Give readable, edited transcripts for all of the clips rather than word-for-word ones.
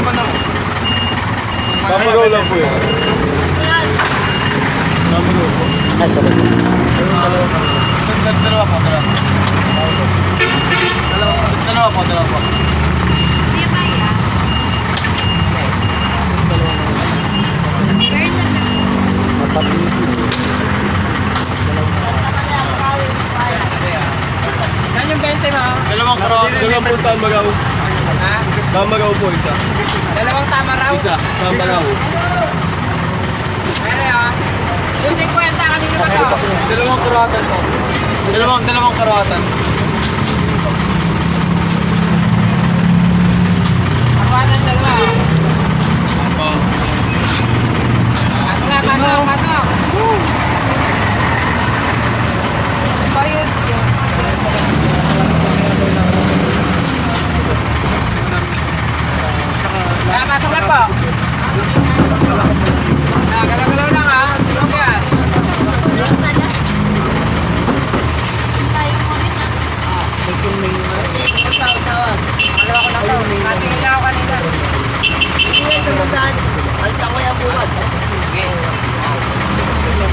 Tamagaw lang po yun. Tamagaw po. Ay, sorry. Dalawa po. Saan yung 20 mo? Dalawang karawan. Isa lang po Tamagaw. Ha? Tamagaw po isa. Dalawang tama raw? Isa, Tamagaw. Ano yun? Yung 50 kanina ba to? Dalawang karawatan po. Dalawang karawatan. Kawanan dalawa. Opo. Pasok. Bayad yun. Pasok na po. Galaw-galaw lang ha. Tulog yan. Dalawa ko lang to. Kasi nga ako kanina.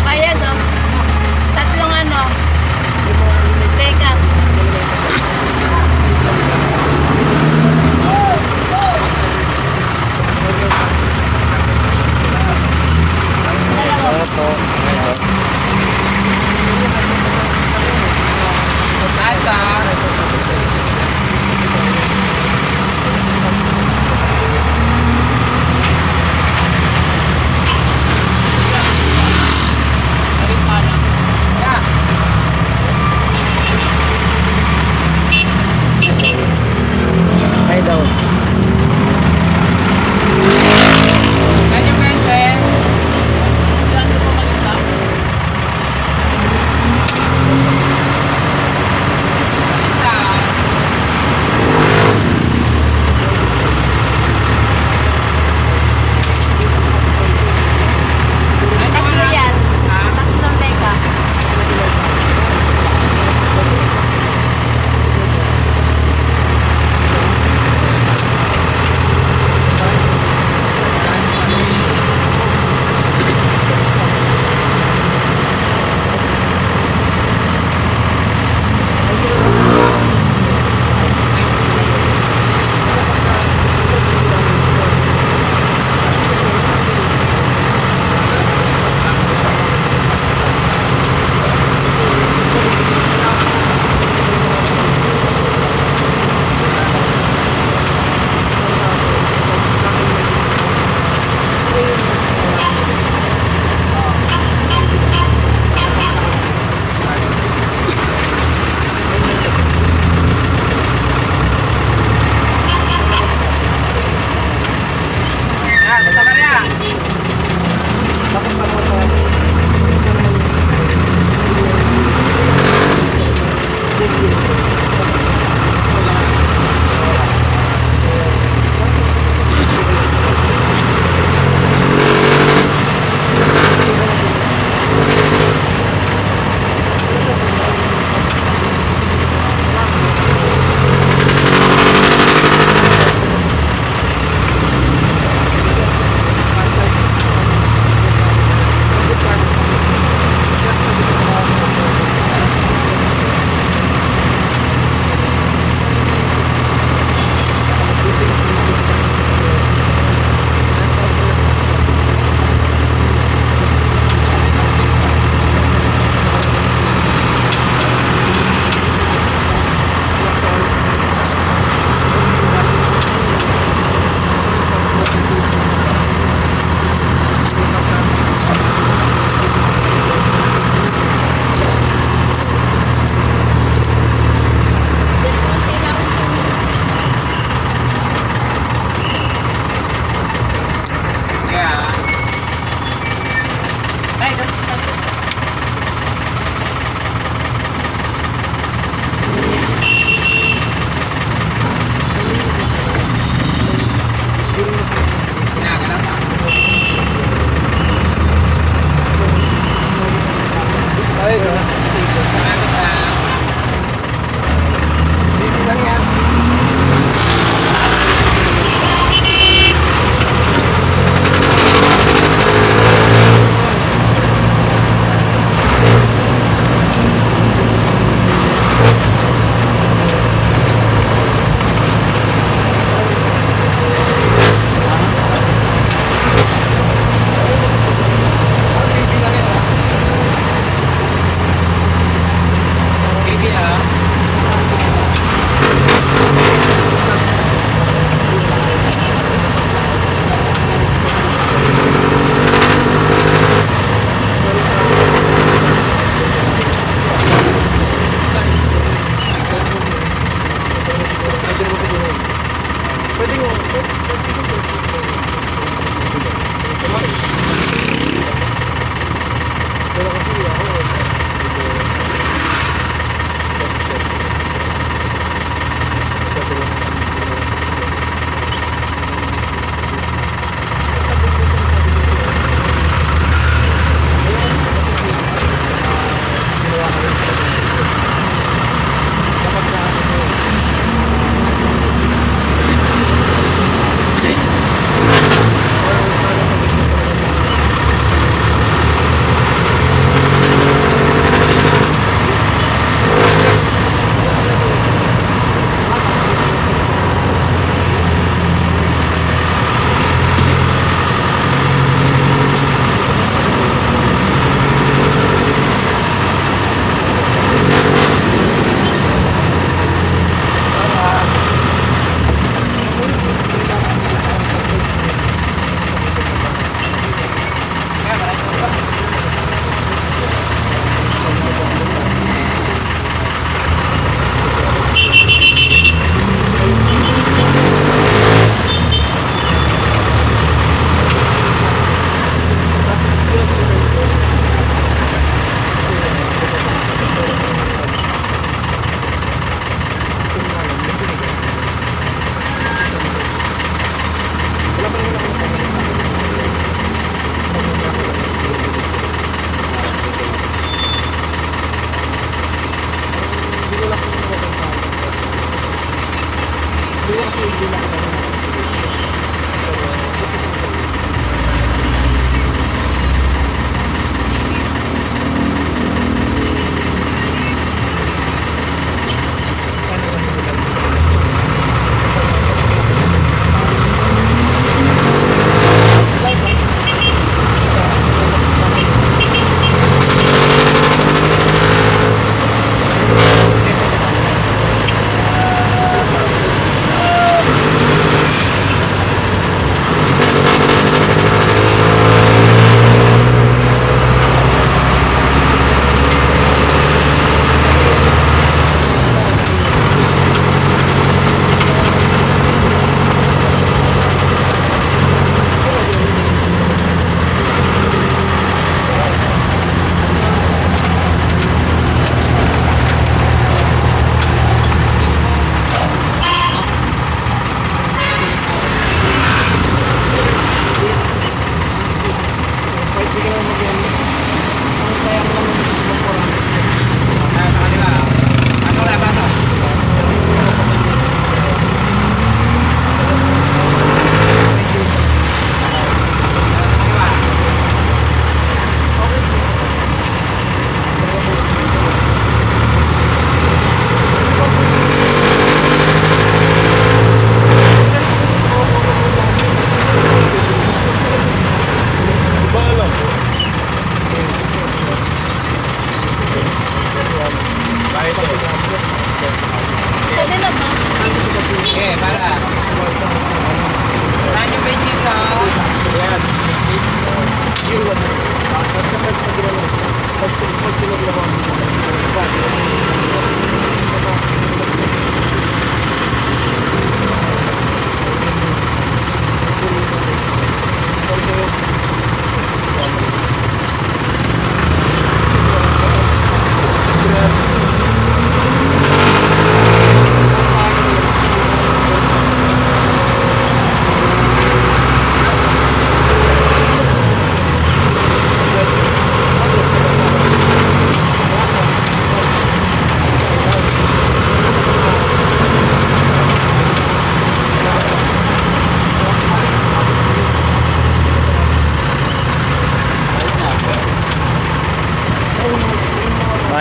Bayad oh. Tatlong ano. Teka. Ata.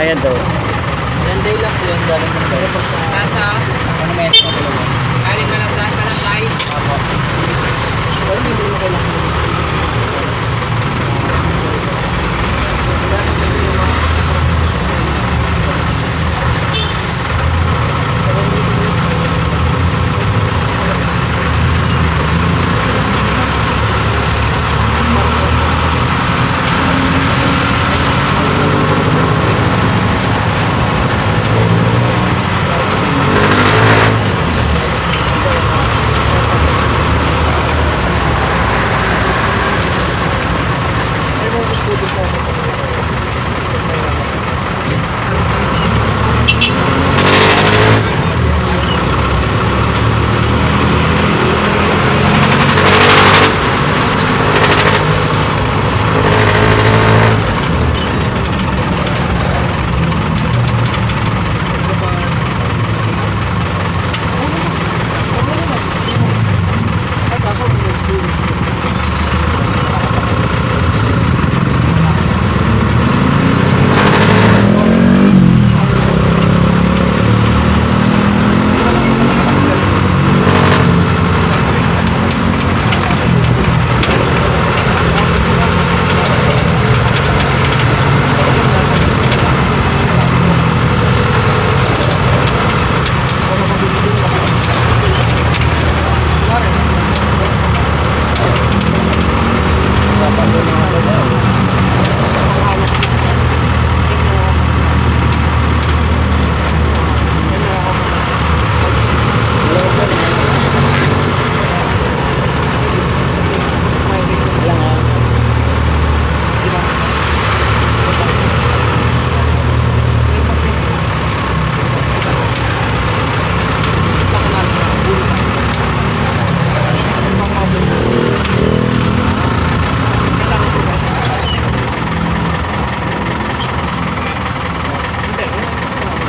Bayad daw. Ilan day lang po yung galing ng bayo. Nasa? Ano may ito? Galing Malanday, Malanday. Apo. Pero hindi mo kailangan.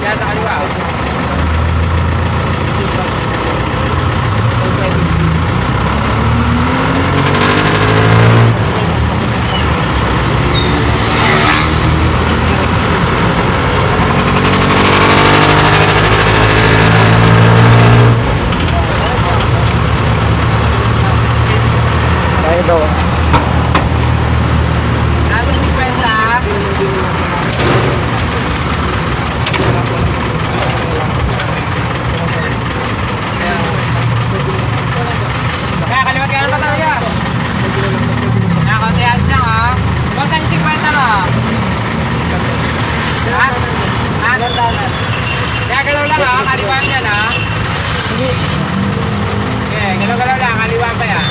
Kaya sa kaliwa. Bayad daw. Ano si Kwenta? Kaya kaliwat ka na ba talaga? Nakakontihas lang ha. Kung saan si Kwenta mo? Ha? Ha? Kaya galaw lang ha, kaliwaan yan ha. Okay, galaw-galaw lang, kaliwaan pa yan.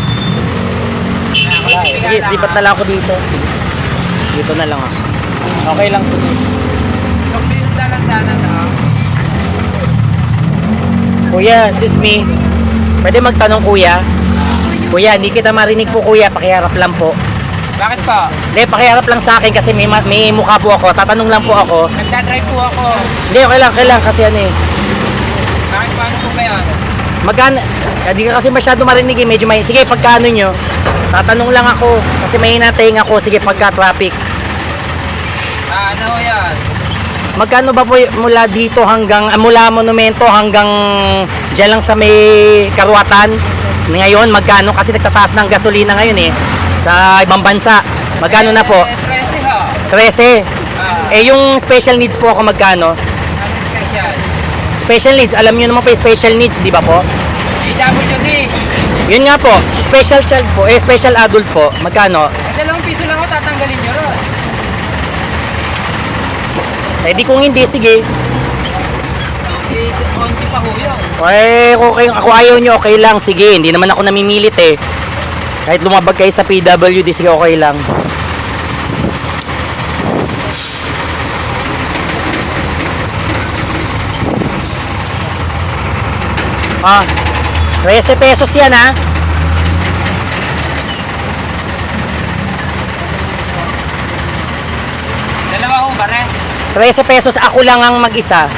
Wala eh. Sige, slipat na lang ako dito. Dito na lang ako. Okay lang, sige. Kung dalan-dalan ha. Kuya, excuse me. Pwede magtanong kuya? Kuya, hindi kita marinig po kuya. Pakiharap lang po. Bakit po? Hindi, pakiharap lang sa akin kasi may mukha po ako. Tatanong lang po ako. Nagdadrive po ako. Hindi, okay lang kasi ano eh. Bakit paano po ba yan? Magkano? Hindi ka kasi masyado marinig eh. Medyo may... Sige, pagkano nyo? Tatanong lang ako. Kasi may hinatayin ako. Sige, pagka traffic. Ano yan? Magkano ba po mula dito hanggang... mula monumento hanggang... Diyan lang sa may Karuatan? Ngayon, magkano? Kasi nagtataas ng gasolina ngayon eh. Sa ibang bansa. Magkano na po? 13 ho. 13. Ah, Eh, yung special needs po ako magkano? ano special? Special needs, alam niyo naman po yung special needs, di ba po? AWD. Yun nga po, special child po, special adult po, magkano? Dalawang piso lang ako tatanggalin nyo ron. Eh di kung hindi, sige. 11 pa ho yun. Eh, kung ako ayaw nyo, okay lang, sige. Hindi naman ako namimilit eh. Kahit lumabag kayo sa PWD, sige, okay lang. Ah, 13 pesos yan ha. Dalawa ho ba rin? 13 pesos, ako lang ang mag-isa.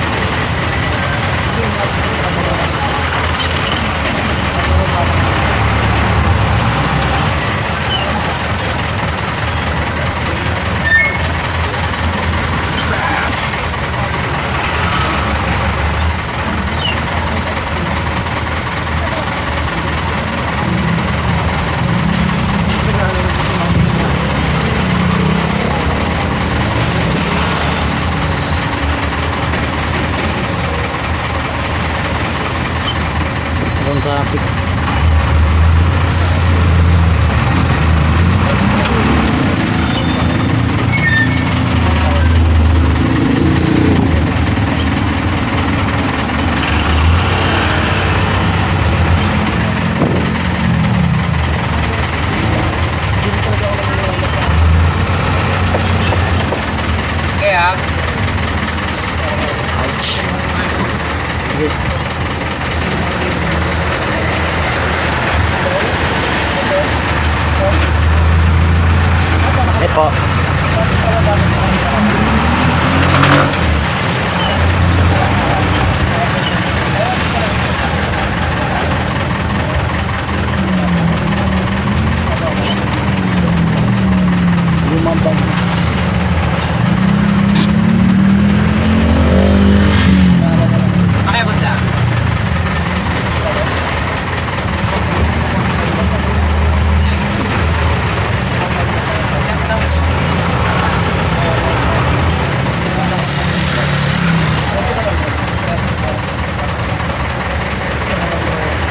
po. Lumabang. Pakibot lang.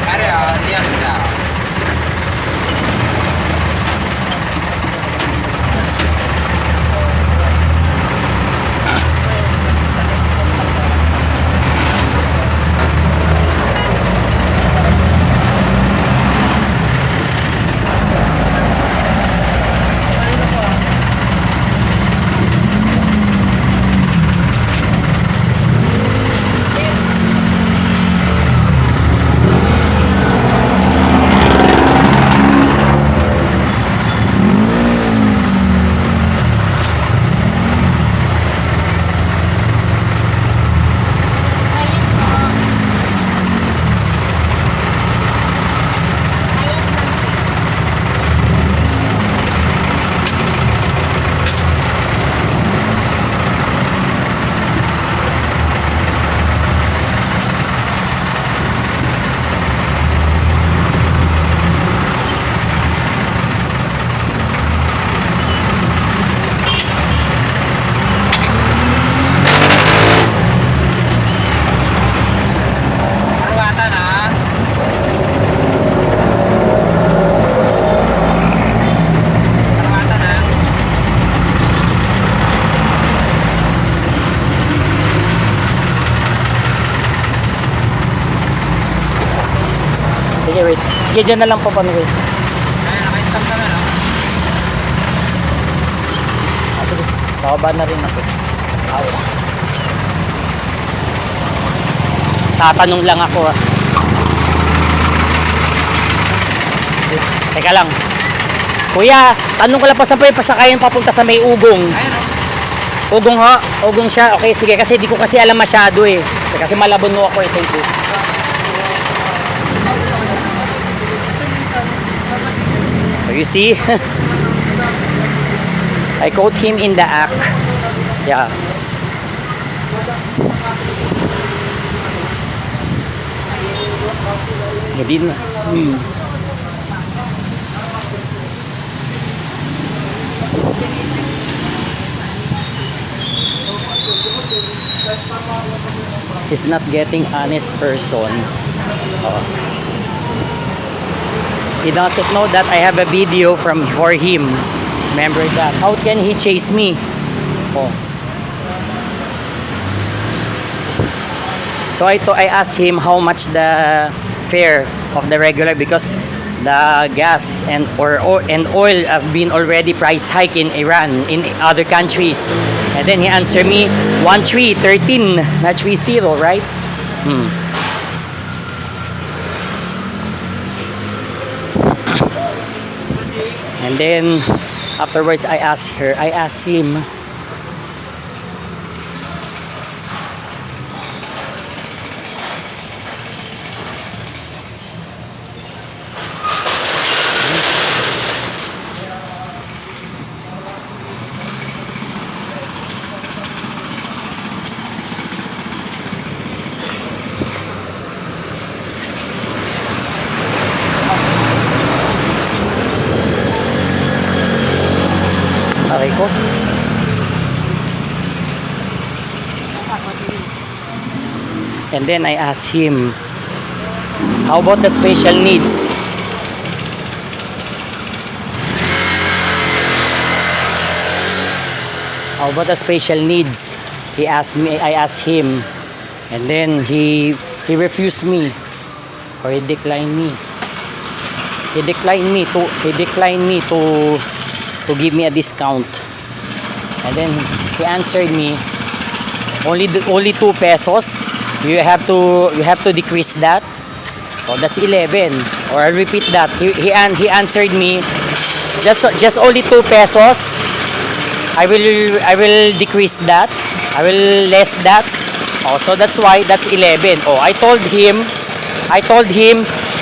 Pare, lihat kita. Karwatan ah. Karwatan ah. Sige, wait. Sige, dyan na lang po kami, wait. Ay, naka-stop ka na, no? Ah, sige. Bababa na rin ako. Aw. Tatanong lang ako, ah. Wait, teka lang. Kuya, tanong ko lang pa saan po yung pasakayan papunta sa may ugong. Ayun, no? Ugong ho? Ugong siya? Okay, sige. Kasi di ko kasi alam masyado eh. Kasi malabon mo ako eh. Thank you. So you see? I caught him in the act. Yeah. Hindi na. He's not getting honest person. Oh. He doesn't know that I have a video for him. Remember that. How can he chase me? Oh. So I asked him how much the fare of the regular, because the gas and oil have been already price hike in Iran, in other countries. And then he answered me 13, not 30, right? And then afterwards I asked him, okay ko? And then I asked him, how about the special needs? How about the special needs? He asked me, I asked him, and then he refused me, or he declined me. He declined me to give me a discount. And then he answered me, only 2 pesos. You have to decrease that. So that's 11. Or I'll repeat that. He answered me, just only 2 pesos. I will decrease that. I will less that. Oh, so that's why that's 11. Oh, I told him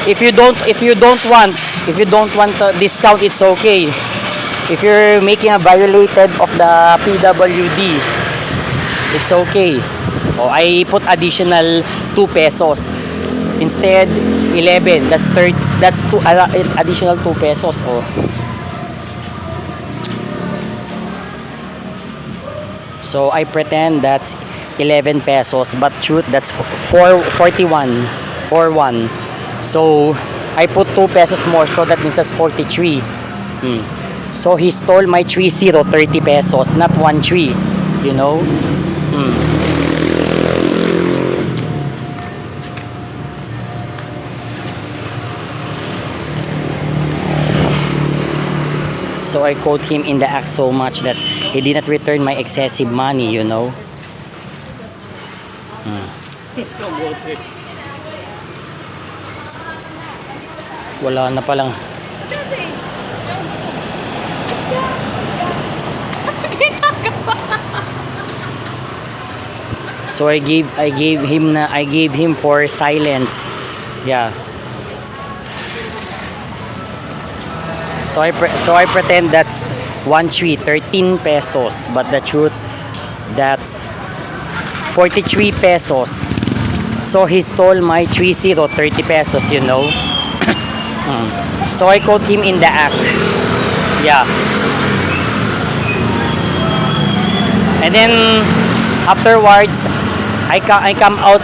if you don't want a discount, it's okay. If you're making a violated of the PWD, it's okay. Oh, I put additional 2 pesos. Instead 11, that's additional 2 pesos. Oh. So I pretend that's 11 pesos, but truth that's 41. So I put 2 pesos more, so that means that's 43. So he stole my 30 pesos, not 13, you know. So I quote him in the act so much that he did not return my excessive money, you know. Wala na palang. So I gave him for silence. Yeah. So I pretend that's 13 pesos, but the truth that's 43 pesos. So he stole my 30 pesos, you know. So I quote him in the act. Yeah. And then afterwards I come out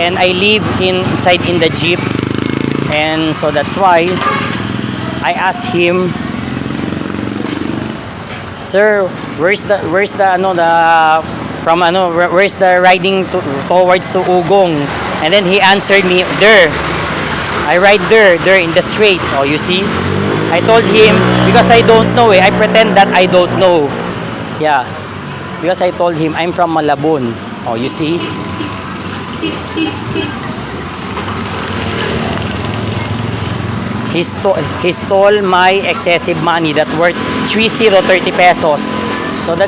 and I leave inside in the jeep. And so that's why I asked him, "Sir, where's the riding towards to Ugong?" And then he answered me, "There. I ride there in the straight." Oh, you see? I told him because I don't know I pretend that I don't know. Yeah. Because I told him I'm from Malabon. Oh, you see? He stole my excessive money that worth 30 pesos. So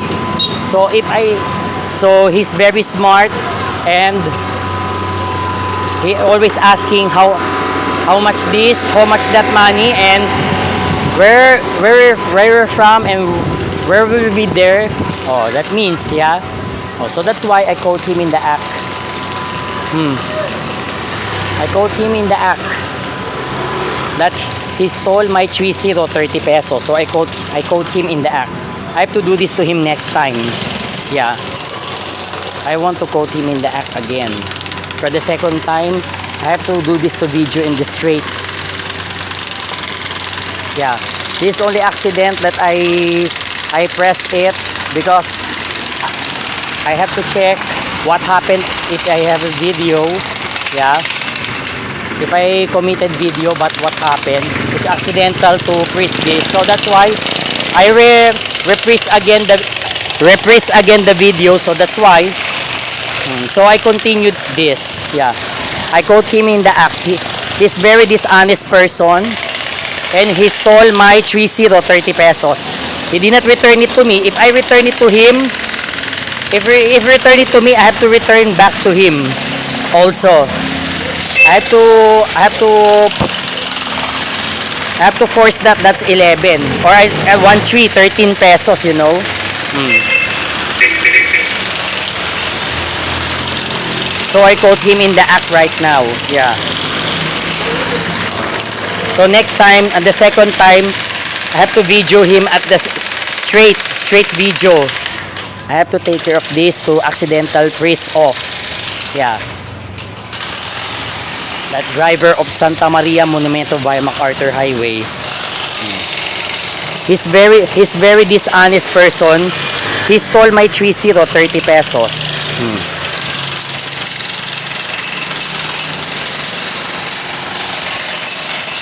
he's very smart, and he always asking how much this, how much that money, and where we're from and where will we be there. Oh, that means, yeah. Oh, so that's why I quote him in the act. I quote him in the act that he stole my 30 pesos. So I quote him in the act. I have to do this to him next time. Yeah. I want to quote him in the act again. For the second time, I have to do this to video in the straight. Yeah. This is only accident that I pressed it because I have to check what happened if I have a video. Yeah. If I committed video, but what happened? It's accidental to press this. So that's why I reprise again the video. So that's why. So I continued this. Yeah. I quote him in the act. He's very dishonest person, and he stole my 30 pesos. He did not return it to me. If I return it to him, if return it to me, I have to return back to him also. I have to force that's 11 or 13 pesos, you know. So I quote him in the act right now. Yeah. So next time, and the second time, I have to video him at the straight video. I have to take care of this to accidental press off. Yeah. That driver of Santa Maria Monumento via MacArthur Highway. He's very dishonest person. He stole my 30 pesos.